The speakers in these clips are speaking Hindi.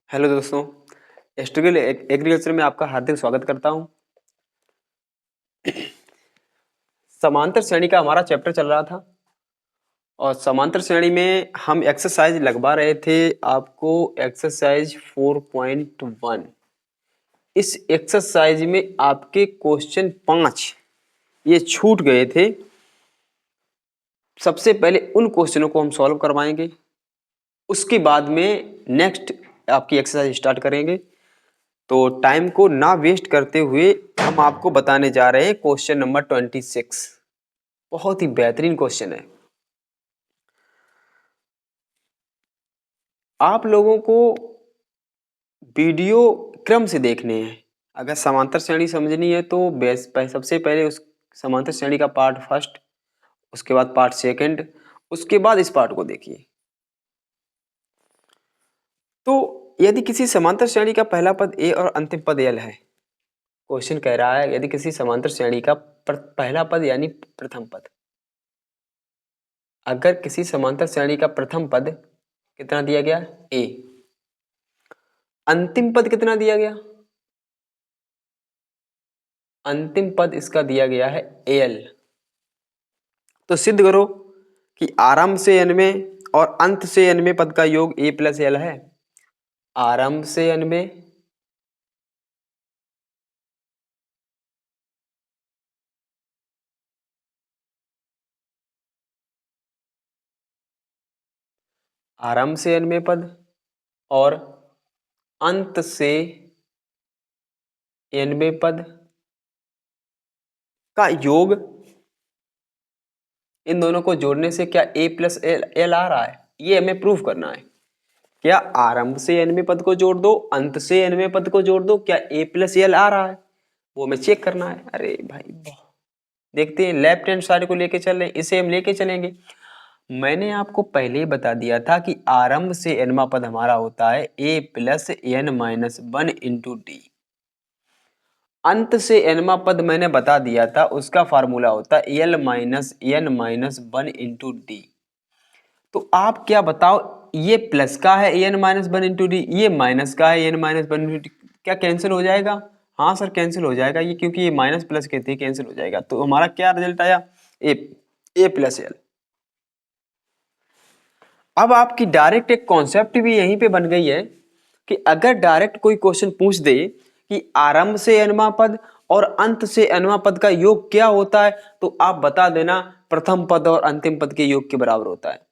हेलो दोस्तों, एस्ट्रिगल एग्रीकल्चर में आपका हार्दिक स्वागत करता हूं। समांतर श्रेणी का हमारा चैप्टर चल रहा था और समांतर श्रेणी में हम एक्सरसाइज लगवा रहे थे आपको। एक्सरसाइज 4.1। इस एक्सरसाइज में आपके क्वेश्चन 5 ये छूट गए थे। सबसे पहले उन क्वेश्चनों को हम सॉल्व करवाएंगे, उसके बाद में नेक्स्ट आपकी एक्सरसाइज स्टार्ट करेंगे। तो टाइम को ना वेस्ट करते हुए हम आपको बताने जा रहे हैं क्वेश्चन नंबर 26। बहुत ही बेहतरीन क्वेश्चन है। आप लोगों को वीडियो क्रम से देखने हैं। अगर समांतर श्रेणी समझनी है तो सबसे पहले उस समांतर श्रेणी का पार्ट फर्स्ट, उसके बाद पार्ट सेकंड, उसके बाद इस पार्ट को देखिए। तो यदि किसी समांतर श्रेणी का पहला पद ए और अंतिम पद एल है, क्वेश्चन कह रहा है यदि किसी समांतर श्रेणी का पहला पद यानी प्रथम पद, अगर किसी समांतर श्रेणी का प्रथम पद कितना दिया गया ए, अंतिम पद कितना दिया गया, अंतिम पद इसका दिया गया है एल, तो सिद्ध करो कि आरंभ से एन में और अंत से एन में पद का योग ए प्लस एल है। आरंभ से एन में आरंभ से एन में पद और अंत से एन में पद का योग, इन दोनों को जोड़ने से क्या ए प्लस एल आ रहा है, ये हमें प्रूफ करना है। क्या आरंभ से एन में पद को जोड़ दो, अंत से एन में पद को जोड़ दो, क्या ए प्लस एल आ रहा है, वो हमें चेक करना है। अरे भाई देखते हैं, लेफ्ट हैंड साइड को लेके चल रहे हैं, इसे हम लेके चलेंगे। मैंने आपको पहले ही बता दिया था कि आरंभ से एनवा पद हमारा होता है A plus N minus 1 into D. अंत से एनवा पद मैंने बता दिया था, उसका फार्मूला होता है L minus N minus 1 into D. तो आप क्या बताओ, ये प्लस का है एन माइनस 1 इंटू डी, ये माइनस का है एन माइनस 1 इंटू डी, क्या कैंसिल हो जाएगा? हाँ सर कैंसिल हो जाएगा, ये क्योंकि ये माइनस प्लस के थे, कैंसिल हो जाएगा। तो हमारा क्या रिजल्ट आया, ए प्लस एल। अब आपकी डायरेक्ट एक कॉन्सेप्ट भी यहीं पे बन गई है कि अगर डायरेक्ट कोई क्वेश्चन पूछ दे कि आरंभ से एनवा पद और अंत से एनवा पद का योग क्या होता है, तो आप बता देना प्रथम पद और अंतिम पद के योग के बराबर होता है।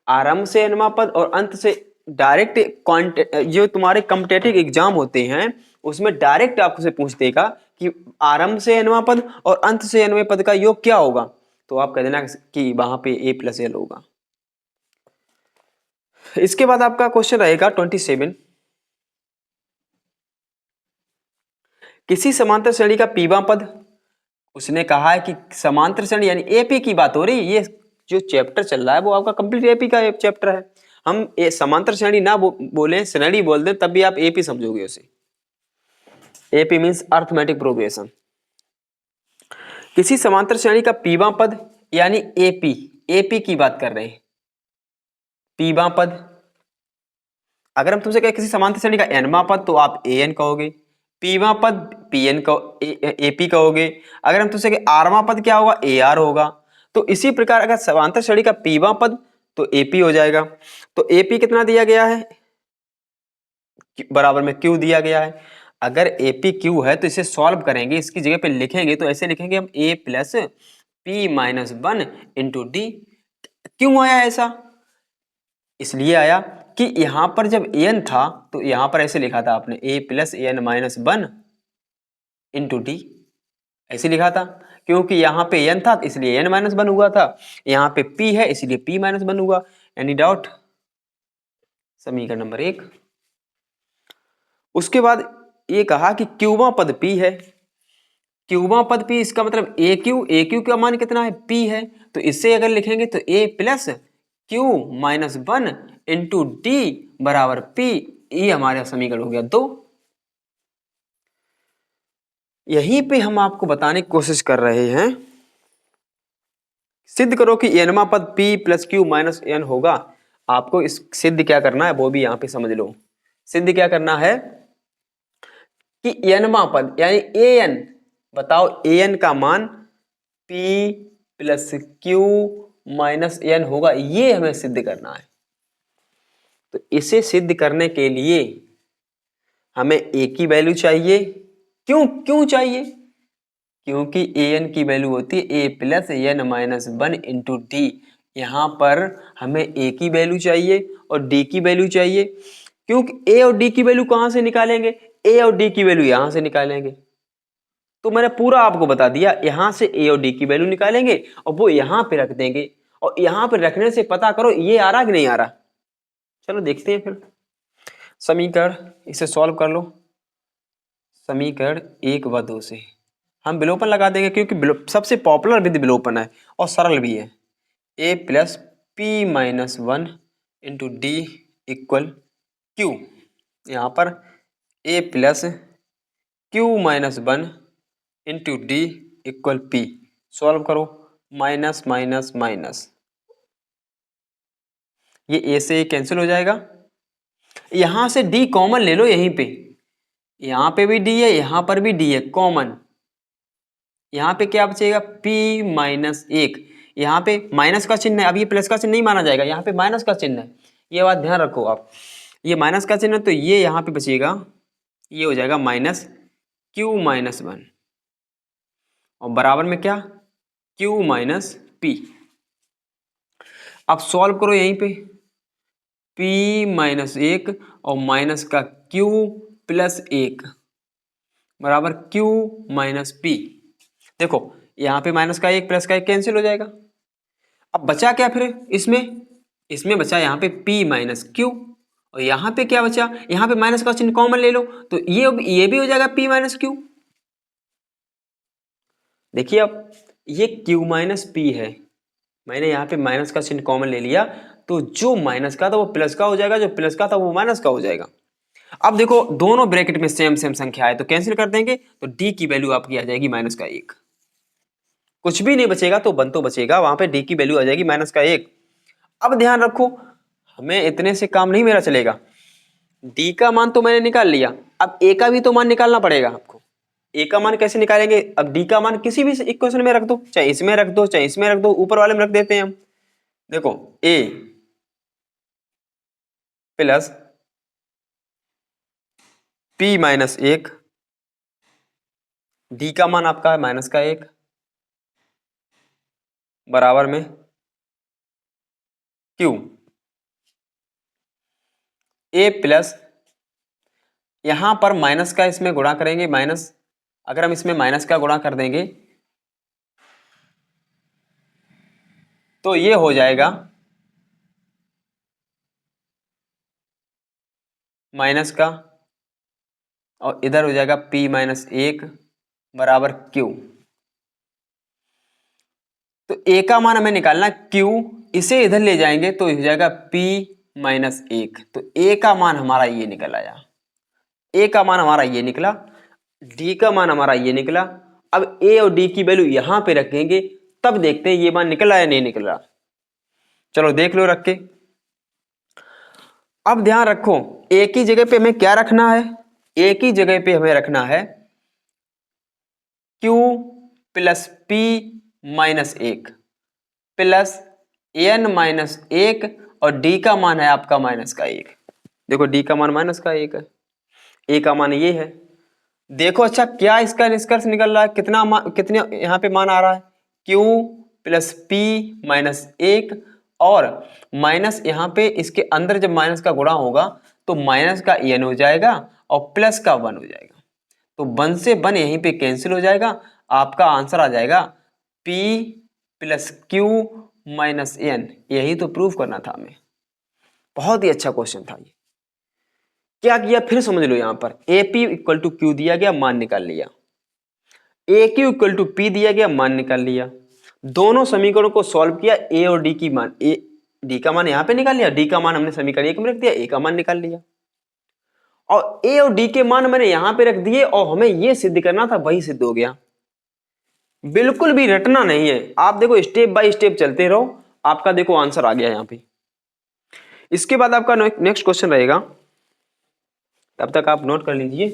आरंभ से एनवा पद और अंत से डायरेक्ट जो तुम्हारे कॉम्पिटिटिव एग्जाम होते हैं उसमें डायरेक्ट आपसे पूछ देगा कि आरंभ से एनवा पद और अंत से एनवे पद का योग क्या होगा, तो आप कह देना कि वहां पे ए प्लस एल होगा। इसके बाद आपका क्वेश्चन रहेगा 27। किसी समांतर श्रेणी का पीवा पद, उसने कहा है कि समांतर श्रेणी यानी एपी की बात हो रही है। ये जो चैप्टर चल रहा है वो आपका कंप्लीट एपी का एक चैप्टर है। हम समांतर श्रेणी ना बोले, श्रेणी बोल दें, तब भी आप एपी समझोगे उसे। AP means arithmetic progression. किसी समांतर श्रेणी का पीवा पद यानी एपी, एपी की बात कर रहे हैं। पीवा पद, अगर हम तुमसे कहें किसी समांतर श्रेणी का एनवा पद तो आप एन कहोगे, पीवा पद पीएन एपी कहोगे। अगर हम तुमसे कहें आरवा पद क्या होगा, ए आर होगा। तो इसी प्रकार अगर समांतर श्रेणी का पीवा पद तो एपी हो जाएगा। तो एपी कितना दिया गया है, बराबर में क्यू दिया गया है। अगर एपी क्यू है तो इसे सॉल्व करेंगे, इसकी जगह पे लिखेंगे तो ऐसे लिखेंगे हम A plus P minus 1 into D. क्यों आया ऐसा, इसलिए आया कि यहां पर जब एन था तो यहां पर ऐसे लिखा था आपने A plus N minus 1 into D, ऐसे लिखा था। क्योंकि यहां पे एन था इसलिए एन माइनस 1 हुआ था, यहां पे पी है इसलिए पी माइनस 1 हुआ। Any doubt? समीकरण नंबर 1। उसके बाद ये कहा कि क्यूबा पद पी है, क्यूबा पद पी, इसका मतलब ए क्यू का मान कितना है, पी है। तो इससे अगर लिखेंगे तो A plus Q minus 1 into D बराबर पी, ये हमारा समीकरण हो गया 2। यहीं पे हम आपको बताने की कोशिश कर रहे हैं, सिद्ध करो कि एनवा पद p plus Q minus N होगा। आपको इस सिद्ध क्या करना है वो भी यहाँ पे समझ लो। सिद्ध क्या करना है कि एनवां पद यानी ए एन, बताओ ए एन का मान P plus Q minus N होगा, ये हमें सिद्ध करना है। तो इसे सिद्ध करने के लिए हमें ए की वैल्यू चाहिए। क्यों क्यों चाहिए? क्योंकि ए एन की वैल्यू होती है A plus N minus one into D. यहाँ पर हमें ए की वैल्यू चाहिए और डी की वैल्यू चाहिए, क्योंकि ए और डी की वैल्यू कहाँ से निकालेंगे? ए और डी की वैल्यू यहाँ से निकालेंगे। तो मैंने पूरा आपको बता दिया, यहाँ से ए और डी की वैल्यू निकालेंगे और वो यहाँ पे रख देंगे, और यहाँ पे रखने से पता करो ये आ रहा कि नहीं आ रहा। चलो देखते हैं फिर समीकरण, इसे सॉल्व कर लो। समीकरण 1 व 2 से हम विलोपन लगा देंगे, क्योंकि सबसे पॉपुलर विधि विलोपन है और सरल भी है। A plus P minus one into D equal Q. यहाँ पर A plus Q minus one into D equal P. Solve करो, माइनस माइनस माइनस, ये ए से ए कैंसिल हो जाएगा। यहां से डी कॉमन ले लो, यहीं पे, यहां पे भी डी है, यहां पर भी डी है कॉमन। यहां पे क्या बचेगा? p माइनस एक। यहाँ पे माइनस का चिन्ह है, अब ये प्लस का चिन्ह नहीं माना जाएगा, यहाँ पे माइनस का चिन्ह है, ये बात ध्यान रखो आप। ये माइनस का चिन्ह, तो ये यहाँ पे बचेगा, ये हो जाएगा माइनस क्यू माइनस वन, और बराबर में क्या? Q minus P. अब सॉल्व करो यहीं पे, p माइनस एक और माइनस का q प्लस एक बराबर q माइनस पी। देखो यहाँ पे माइनस का एक प्लस का एक कैंसिल हो जाएगा। अब बचा क्या फिर इसमें बचा यहाँ पे p माइनस क्यू, और यहाँ पे क्या बचा? यहाँ पे माइनस का चिन्ह कॉमन ले लो, तो ये भी हो जाएगा p माइनस क्यू। देखिए अब ये q माइनस p है, मैंने यहाँ पे माइनस का चिन्ह कॉमन ले लिया, तो जो माइनस का था वो प्लस का हो जाएगा, जो प्लस का था वो माइनस का हो जाएगा। अब देखो दोनों ब्रैकेट में सेम सेम संख्या है, तो कैंसिल कर देंगे, तो डी की वैल्यू आपकी आ जाएगी माइनस का एक। कुछ भी नहीं बचेगा तो वन तो बचेगा, वहां पे डी की वैल्यू आ जाएगी माइनस का एक। अब ध्यान रखो, हमें इतने से काम नहीं मेरा चलेगा। डी का मान तो मैंने निकाल लिया, अब ए का भी तो मान निकालना पड़ेगा आपको। ए का मान कैसे निकालेंगे? अब डी का मान किसी भी इक्वेशन में रख दो, चाहे इसमें रख दो चाहे इसमें रख दो, ऊपर वाले में रख देते हैं हम। देखो ए प्लस पी माइनस एक, डी का मान आपका है माइनस का एक, बराबर में क्यू। ए प्लस, यहां पर माइनस का इसमें गुणा करेंगे, माइनस, अगर हम इसमें माइनस का गुणा कर देंगे तो ये हो जाएगा माइनस का, और इधर हो जाएगा p माइनस एक बराबर q। तो a का मान हमें निकालना q, इसे इधर ले जाएंगे तो हो जाएगा p माइनस एक। तो a का मान हमारा ये निकल आया, a का मान हमारा ये निकला, d का मान हमारा ये निकला। अब a और d की वैल्यू यहां पे रखेंगे, तब देखते हैं ये मान निकला या नहीं निकल रहा। चलो देख लो रख के। अब ध्यान रखो, a की जगह पे हमें क्या रखना है? a की जगह पे हमें रखना है q प्लस p माइनस एक प्लस n माइनस एक, और d का मान है आपका माइनस का एक। देखो d का मान माइनस का एक है, a का मान ये है। देखो अच्छा क्या इसका निष्कर्ष निकल रहा है, कितने यहाँ पे मान आ रहा है? q प्लस p माइनस एक, और माइनस यहाँ पे इसके अंदर जब माइनस का गुणा होगा तो माइनस का n हो जाएगा और प्लस का वन हो जाएगा, तो वन से वन यहीं पे कैंसिल हो जाएगा। आपका आंसर आ जाएगा p plus Q minus N. यही तो प्रूव करना था हमें। बहुत ही अच्छा क्वेश्चन था ये। क्या किया फिर समझ लो, यहां पर A P equal to Q दिया गया, मान निकाल लिया, A Q equal to P दिया गया, मान निकाल लिया। दोनों समीकरणों को सॉल्व किया, ए और डी की मान, ए डी का मान यहां पे निकाल लिया, डी का मान हमने समीकरण एक में रख दिया, ए का मान निकाल लिया, और ए और डी के मान मैंने यहां पे रख दिए, और हमें ये सिद्ध करना था, वही सिद्ध हो गया। बिल्कुल भी रटना नहीं है, आप देखो स्टेप बाय स्टेप चलते रहो, आपका देखो आंसर आ गया यहाँ पे। इसके बाद आपका नेक्स्ट क्वेश्चन रहेगा, तब तक आप नोट कर लीजिए।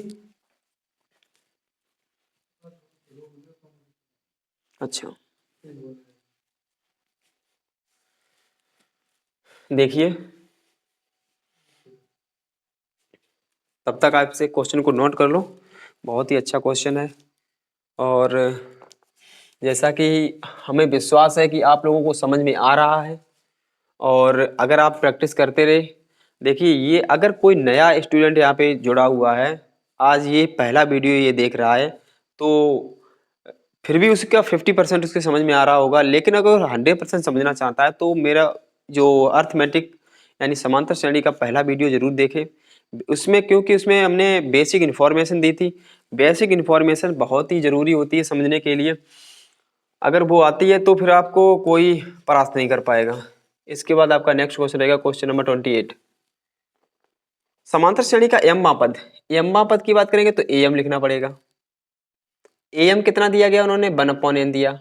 अच्छा देखिए, तब तक आप इसे क्वेश्चन को नोट कर लो, बहुत ही अच्छा क्वेश्चन है। और जैसा कि हमें विश्वास है कि आप लोगों को समझ में आ रहा है, और अगर आप प्रैक्टिस करते रहे, देखिए ये अगर कोई नया स्टूडेंट यहाँ पे जुड़ा हुआ है, आज ये पहला वीडियो ये देख रहा है, तो फिर भी उसका 50% उसके समझ में आ रहा होगा। लेकिन अगर 100% समझना चाहता है तो मेरा जो अर्थमेटिक यानी समांतर श्रेणी का पहला वीडियो जरूर देखें। उसमें क्योंकि उसमें हमने बेसिक इन्फॉर्मेशन दी थी। बेसिक इन्फॉर्मेशन बहुत ही ज़रूरी होती है समझने के लिए। अगर वो आती है तो फिर आपको कोई परास्त नहीं कर पाएगा। इसके बाद आपका नेक्स्ट क्वेश्चन रहेगा क्वेश्चन नंबर 28। समांतर श्रेणी का एम मापद, एम मापद की बात करेंगे तो एम लिखना पड़ेगा। एम कितना दिया गया, उन्होंने 1/n दिया,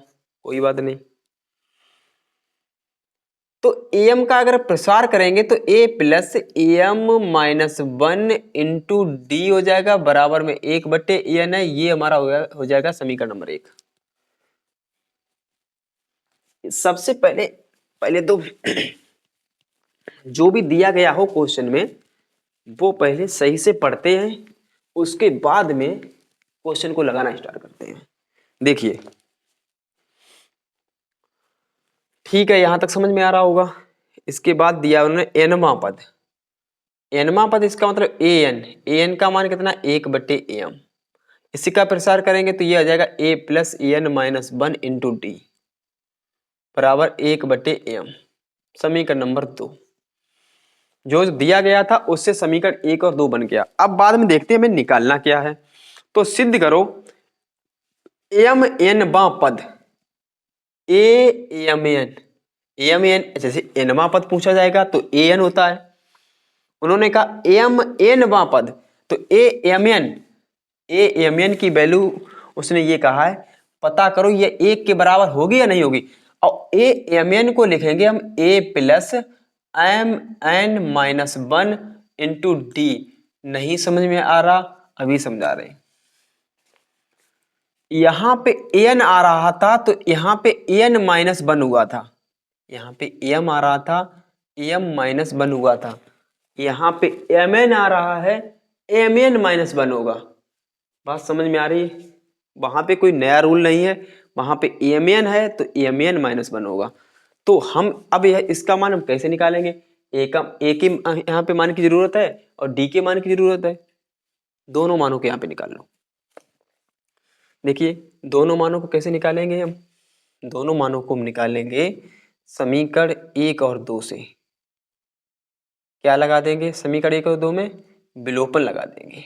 कोई बात नहीं। तो एम का अगर प्रसार करेंगे तो A plus M minus 1 into D हो जाएगा, बराबर में 1/n है। ये हमारा हो जाएगा समीकरण नंबर 1। सबसे पहले तो जो भी दिया गया हो क्वेश्चन में वो पहले सही से पढ़ते हैं, उसके बाद में क्वेश्चन को लगाना स्टार्ट करते हैं। देखिए ठीक है, यहां तक समझ में आ रहा होगा। इसके बाद दिया उन्होंने एनवा पद। एनवा पद इसका मतलब एन का मान कितना, 1/m। इसी का प्रसार करेंगे तो ये आ जाएगा a plus N minus 1 into D बराबर 1/m। समीकरण नंबर 2 जो दिया गया था उससे समीकरण 1 और 2 बन गया। अब बाद में देखते हैं हमें निकालना क्या है। तो सिद्ध करो एम एन बा पद, एम एन जैसे एनवा पद पूछा जाएगा तो एन होता है। उन्होंने कहा एम एन वा पद, तो ए एम एन की वैल्यू उसने ये कहा है पता करो ये 1 के बराबर होगी या नहीं होगी। और ए एम एन को लिखेंगे हम A plus M N minus 1 into D. नहीं समझ में आ रहा, अभी समझा रहे हैं। यहां पे एन आ रहा था तो यहां पे एन माइनस 1 हुआ था, यहाँ पे एम आ रहा था, एम माइनस 1 हुआ था। यहाँ पे एम एन आ रहा है, एम एन माइनस 1 होगा। बात समझ में आ रही है? वहां पे कोई नया रूल नहीं है, वहां पे एम एन है तो एम एन माइनस 1 होगा। तो हम अब यह इसका मान हम कैसे निकालेंगे? ए के यहाँ पे मान की जरूरत है और डी के मान की जरूरत है। दोनों मानों को यहाँ पे निकाल लो। देखिए दोनों मानों को कैसे निकालेंगे हम? दोनों मानों को हम निकालेंगे समीकरण 1 और 2 से। क्या लगा देंगे समीकरण 1 और 2 में? विलोपन लगा देंगे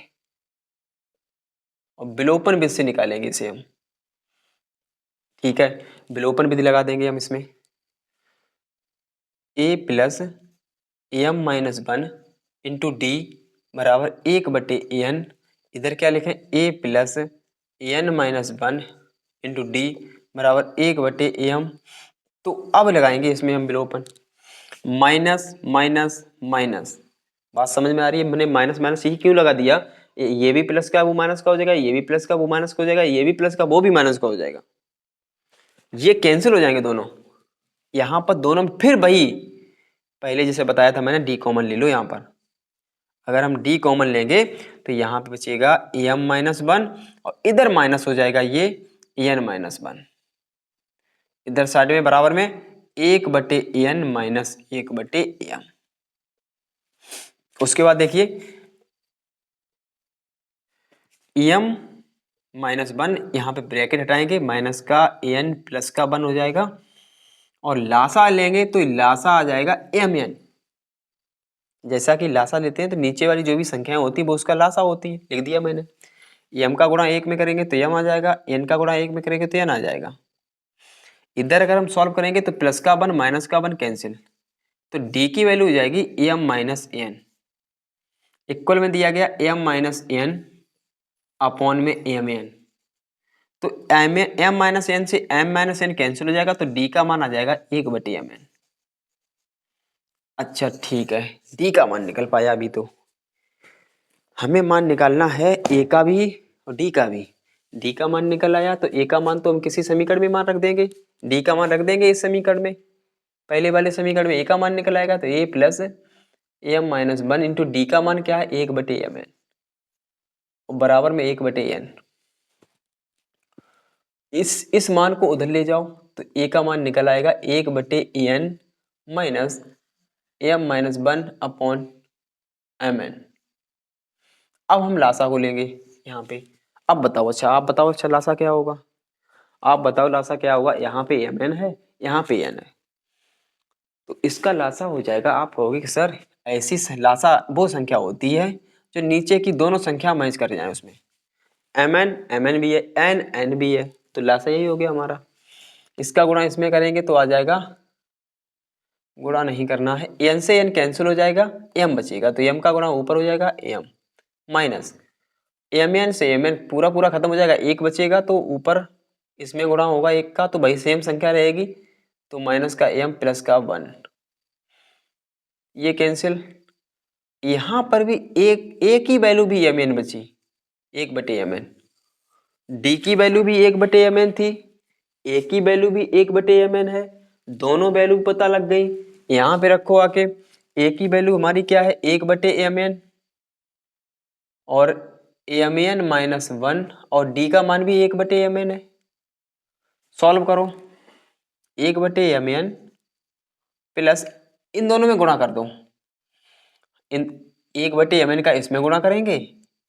और विलोपन विधि से निकालेंगे इसे हम। ठीक है, विलोपन विधि लगा देंगे हम इसमें। A plus M minus 1 into D बराबर 1/n। इधर क्या लिखें? A plus N minus 1 into D बराबर 1/m। तो अब लगाएंगे इसमें हम विलोपन, माइनस माइनस माइनस। बात समझ में आ रही है? मैंने माइनस माइनस यही क्यों लगा दिया, ये भी प्लस का वो माइनस का हो जाएगा, ये भी प्लस का वो माइनस का हो जाएगा, ये भी प्लस का वो भी माइनस का हो जाएगा। ये कैंसिल हो जाएंगे दोनों। यहां पर दोनों में फिर वही पहले जैसे बताया था मैंने, डी कॉमन ले लो यहाँ पर। अगर हम डी कॉमन लेंगे तो यहाँ पे बचेगा एम माइनस 1 और इधर माइनस हो जाएगा ये एन माइनस 1। इधर साइड में बराबर में 1/n माइनस 1/m। उसके बाद देखिए एम माइनस 1, यहाँ पे ब्रैकेट हटाएंगे, माइनस का एन प्लस का 1 हो जाएगा और लासा लेंगे तो लासा आ जाएगा एम एन। जैसा कि लासा लेते हैं तो नीचे वाली जो भी संख्याएं होती है वो उसका लासा होती है, लिख दिया मैंने। एम का गुणा 1 में करेंगे तो एम आ जाएगा, एन का गुणा 1 में करेंगे तो एन आ जाएगा। इधर अगर हम सॉल्व करेंगे तो प्लस का 1 माइनस का 1 कैंसिल, तो डी की वैल्यू हो जाएगी एम माइनस एन। इक्वल में दिया गया एम माइनस एन अपॉन में एम एन। तो एम माइनस एन से एम माइनस एन कैंसिल हो जाएगा तो डी का मान आ जाएगा 1/m एन। अच्छा ठीक है, डी का मान निकल पाया अभी तो। हमें मान निकालना है ए का भी और डी का भी। डी का मान निकल आया तो ए का मान तो हम किसी समीकरण में मान रख देंगे, डी का मान रख देंगे इस समीकरण में। पहले वाले समीकरण में ए का मान निकल आएगा तो A plus M minus one into D का मान क्या है, 1/m n और बराबर में 1/n। इस मान को उधर ले जाओ तो ए का मान निकल आएगा 1/n minus M minus one upon mn। अब हम लासा को लेंगे यहाँ पे। अब बताओ, अच्छा आप बताओ, अच्छा लासा क्या होगा, आप बताओ लासा क्या होगा। यहाँ पे mn है, यहाँ पे n है, तो इसका लासा हो जाएगा। आप कहोगे कि सर ऐसी लासा वो संख्या होती है जो नीचे की दोनों संख्या मैच कर जाए, उसमें mn भी है, n भी है, तो लासा यही हो गया हमारा। इसका गुणा इसमें करेंगे तो आ जाएगा, गुणा नहीं करना है, n से n कैंसिल हो जाएगा, m बचेगा, तो m का गुणा ऊपर हो जाएगा m माइनस mn से mn पूरा पूरा खत्म हो जाएगा, एक बचेगा तो ऊपर इसमें गुणा होगा एक का, तो भाई सेम संख्या रहेगी, तो माइनस का m प्लस का 1, ये कैंसिल। यहाँ पर भी एक ही वैल्यू भी mn बची, 1/mn। डी की वैल्यू भी 1/mn थी, ए की वैल्यू भी 1/mn है, दोनों वैल्यू पता लग गई। यहाँ पे रखो आके, ए की वैल्यू हमारी क्या है, 1/mn और mn माइनस 1 और डी का मान भी 1/mn है। सॉल्व करो, 1/mn प्लस इन दोनों में गुणा कर दो, इन 1/mn का इसमें गुणा करेंगे,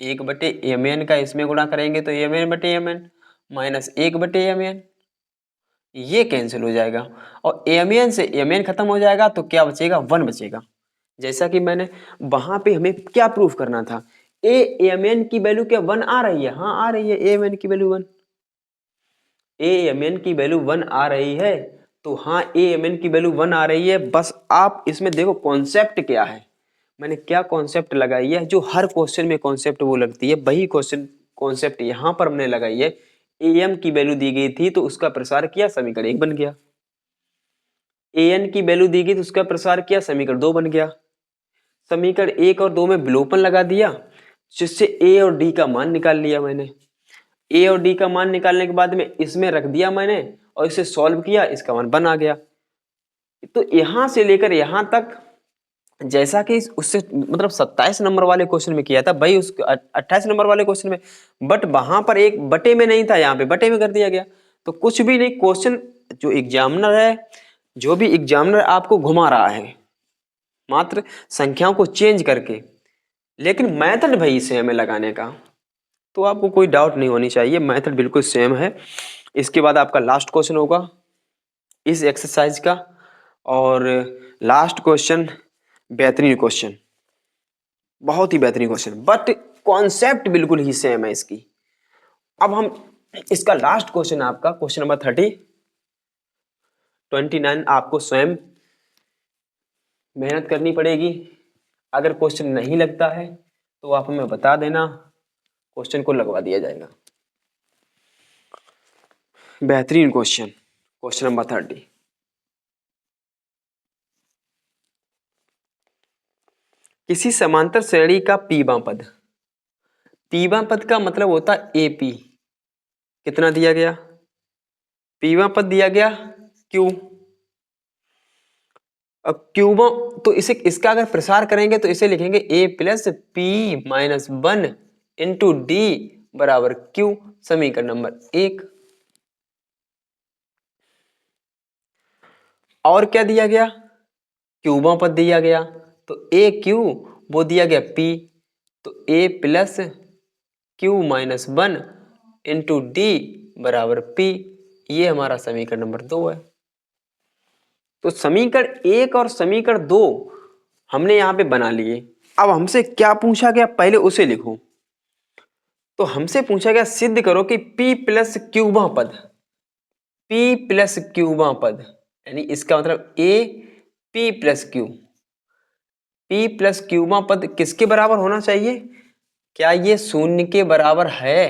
1/mn का इसमें गुणा करेंगे तो mn/mn माइनस 1/mn, ये कैंसिल हो जाएगा और mn से mn खत्म हो जाएगा तो क्या बचेगा, 1 बचेगा। जैसा कि मैंने वहां पे हमें क्या प्रूफ करना था, mn की वैल्यू क्या 1 आ रही है, हाँ आ रही है, mn की वैल्यू 1, mn की वैल्यू 1 आ रही है, तो हाँ mn की वैल्यू 1 आ रही है। बस आप इसमें देखो कॉन्सेप्ट क्या है, मैंने क्या कॉन्सेप्ट लगाई है, जो हर क्वेश्चन में कॉन्सेप्ट वो लगती है, वही क्वेश्चन कॉन्सेप्ट यहाँ पर हमने लगाई है। am की वैल्यू दी गई थी तो उसका प्रसार किया, समीकरण 1 बन गया। an की वैल्यू दी गई तो उसका प्रसार किया, समीकरण 2 बन गया। समीकरण 1 और 2 में विलोपन लगा दिया, जिससे a और d का मान निकाल लिया मैंने। a और d का मान निकालने के बाद में इसमें रख दिया मैंने और इसे सॉल्व किया, इसका मान 1 आ गया। तो यहां से लेकर यहां तक जैसा कि उससे मतलब 27 नंबर वाले क्वेश्चन में किया था भाई, उस 28 नंबर वाले क्वेश्चन में, बट वहां पर एक बटे में नहीं था, यहाँ पे बटे में कर दिया गया। तो कुछ भी नहीं, क्वेश्चन जो एग्जामिनर है, जो भी एग्जामिनर आपको घुमा रहा है मात्र संख्याओं को चेंज करके, लेकिन मेथड भाई सेम है लगाने का, तो आपको कोई डाउट नहीं होनी चाहिए, मेथड बिल्कुल सेम है। इसके बाद आपका लास्ट क्वेश्चन होगा इस एक्सरसाइज का, और लास्ट क्वेश्चन बेहतरीन क्वेश्चन, बहुत ही बेहतरीन क्वेश्चन, बट कॉन्सेप्ट बिल्कुल ही सेम है इसकी। अब हम इसका लास्ट क्वेश्चन, आपका क्वेश्चन नंबर 29 आपको स्वयं मेहनत करनी पड़ेगी। अगर क्वेश्चन नहीं लगता है तो आप हमें बता देना, क्वेश्चन को लगवा दिया जाएगा। बेहतरीन क्वेश्चन, क्वेश्चन नंबर 30। किसी समांतर श्रेणी का पीवां पद, पीवां पद का मतलब होता है एपी, कितना दिया गया, पीवां पद दिया गया क्यू। अब क्यूबों, तो इसे इसका अगर प्रसार करेंगे तो इसे लिखेंगे a plus P minus 1 into D बराबर क्यू, समीकरण नंबर 1। और क्या दिया गया, क्यूबों पद दिया गया, तो a क्यू वो दिया गया p, तो a plus Q minus 1 into D बराबर p, ये हमारा समीकरण नंबर 2 है। तो समीकरण 1 और समीकरण 2 हमने यहां पे बना लिए। अब हमसे क्या पूछा गया, पहले उसे लिखो। तो हमसे पूछा गया सिद्ध करो कि p प्लस क्यूबा पद, p प्लस क्यूबा पद, यानी इसका मतलब a p plus Q, p plus Cuba पद किसके बराबर होना चाहिए, क्या ये शून्य के बराबर है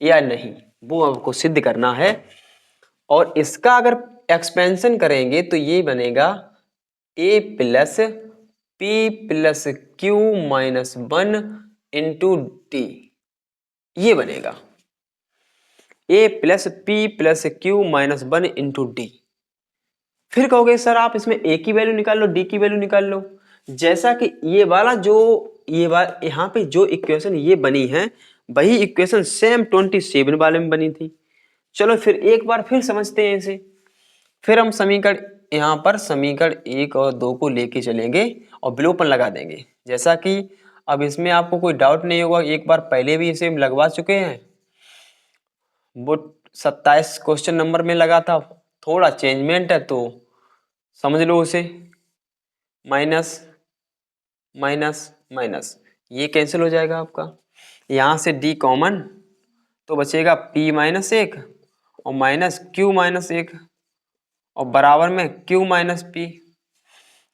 या नहीं, वो हमको सिद्ध करना है। और इसका अगर एक्सपेंशन करेंगे तो ये बनेगा A plus P plus Q minus 1 into D, ये बनेगा A plus P plus Q minus 1 into D. फिर कहोगे सर आप इसमें ए की वैल्यू निकाल लो, डी की वैल्यू निकाल लो। जैसा कि ये वाला जो यहाँ पे जो इक्वेशन ये बनी है वही इक्वेशन सेम 27 वाले में बनी थी। चलो फिर एक बार फिर समझते हैं इसे। फिर हम समीकरण यहाँ पर समीकरण 1 और 2 को लेके चलेंगे और विलोपन लगा देंगे। जैसा कि अब इसमें आपको कोई डाउट नहीं होगा, एक बार पहले भी इसे लगवा चुके हैं, वो 27 क्वेश्चन नंबर में लगा था, थोड़ा चेंजमेंट है तो समझ लो उसे। माइनस माइनस माइनस ये कैंसिल हो जाएगा आपका, यहाँ से डी कॉमन तो बचेगा p माइनस 1 और माइनस q माइनस 1 और बराबर में q माइनस p।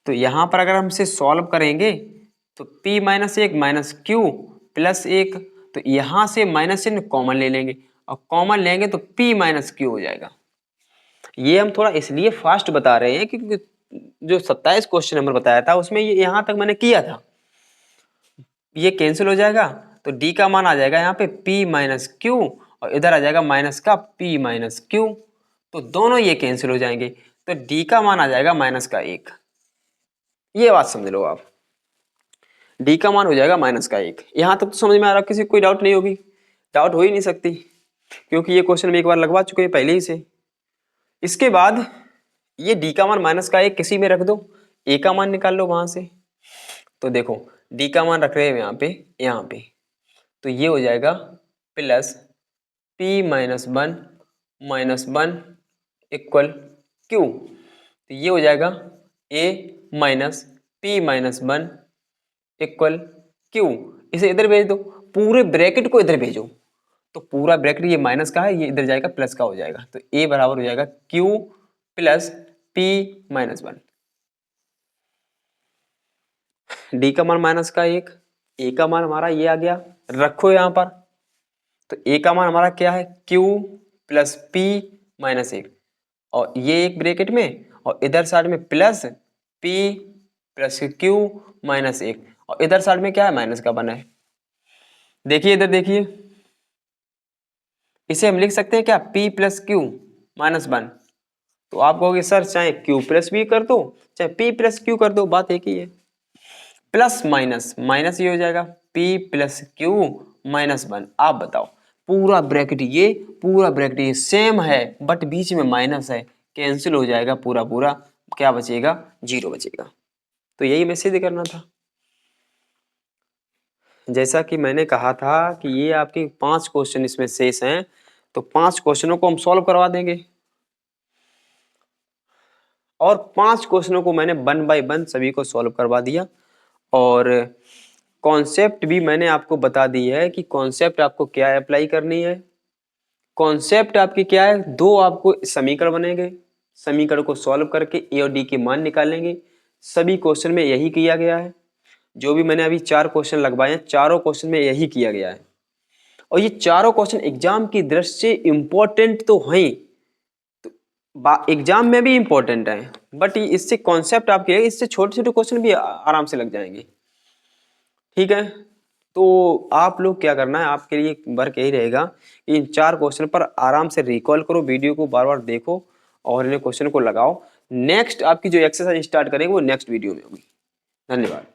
तो यहाँ पर अगर हम इसे सॉल्व करेंगे तो p minus 1 minus q plus 1, तो यहाँ से माइनस चिन्ह कॉमन ले लेंगे और कॉमन लेंगे तो p माइनस q हो जाएगा। ये हम थोड़ा इसलिए फास्ट बता रहे हैं क्योंकि जो 27 क्वेश्चन नंबर बताया था उसमें ये यहाँ तक मैंने किया था, ये कैंसिल हो जाएगा तो d का मान आ जाएगा यहाँ पे p माइनस क्यू और इधर आ जाएगा माइनस का p माइनस क्यू, तो दोनों ये कैंसिल हो जाएंगे तो d का मान आ जाएगा माइनस का 1। ये बात समझ लो आप, d का मान हो जाएगा माइनस का 1। यहाँ तक तो समझ में आ रहा, किसी कोई डाउट नहीं होगी? डाउट हो ही नहीं सकती क्योंकि ये क्वेश्चन में एक बार लगवा चुके हैं पहले ही से। इसके बाद ये d का मान माइनस का 1 किसी में रख दो, a का मान निकाल लो वहां से। तो देखो d का मान रख रहे हैं यहाँ पे तो ये हो जाएगा plus p minus 1 minus 1 equal q, तो ये हो जाएगा a minus p minus 1 equal q। इसे इधर भेज दो, पूरे ब्रैकेट को इधर भेजो तो पूरा ब्रैकेट ये माइनस का है, ये इधर जाएगा प्लस का हो जाएगा, तो a बराबर हो जाएगा q plus p minus 1। d का मान माइनस का 1, a का मान हमारा ये आ गया, रखो यहाँ पर। तो a का मान हमारा क्या है q प्लस p माइनस 1 और ये एक ब्रैकेट में और इधर साइड में plus p plus q minus 1 और इधर साइड में क्या है माइनस का बना है। देखिए इधर देखिए, इसे हम लिख सकते हैं क्या p प्लस क्यू माइनस 1। तो आप कहोगे सर चाहे q प्लस भी कर दो चाहे p प्लस क्यू कर दो, बात एक ही है। प्लस माइनस माइनस ये हो जाएगा p प्लस क्यू माइनस 1। आप बताओ पूरा ब्रैकेट ये सेम है बट बीच में माइनस है, कैंसिल हो जाएगा पूरा पूरा, क्या बचेगा 0 बचेगा। तो यही हमें सिद्ध करना था। जैसा कि मैंने कहा था कि ये आपके 5 क्वेश्चन इसमें शेष हैं, तो 5 क्वेश्चनों को हम सॉल्व करवा देंगे और 5 क्वेश्चनों को मैंने 1 बाय 1 सभी को सॉल्व करवा दिया और कॉन्सेप्ट भी मैंने आपको बता दी है कि कॉन्सेप्ट आपको क्या अप्लाई करनी है। कॉन्सेप्ट आपकी क्या है, 2 आपको समीकरण बनेंगे, समीकरण को सॉल्व करके ए और डी के मान निकालेंगे। सभी क्वेश्चन में यही किया गया है, जो भी मैंने अभी 4 क्वेश्चन लगवाए हैं चारों क्वेश्चन में यही किया गया है और ये चारों क्वेश्चन एग्जाम की दृष्टि से इम्पोर्टेंट तो हैं, तो एग्जाम में भी इम्पोर्टेंट है बट इससे कॉन्सेप्ट आपके, इससे छोटे छोटे क्वेश्चन भी आराम से लग जाएंगे। ठीक है, तो आप लोग क्या करना है, आपके लिए वर्क यही रहेगा कि इन 4 क्वेश्चन पर आराम से रिकॉल करो, वीडियो को बार बार देखो और इन क्वेश्चन को लगाओ। नेक्स्ट आपकी जो एक्सरसाइज स्टार्ट करेंगे वो नेक्स्ट वीडियो में होगी। धन्यवाद।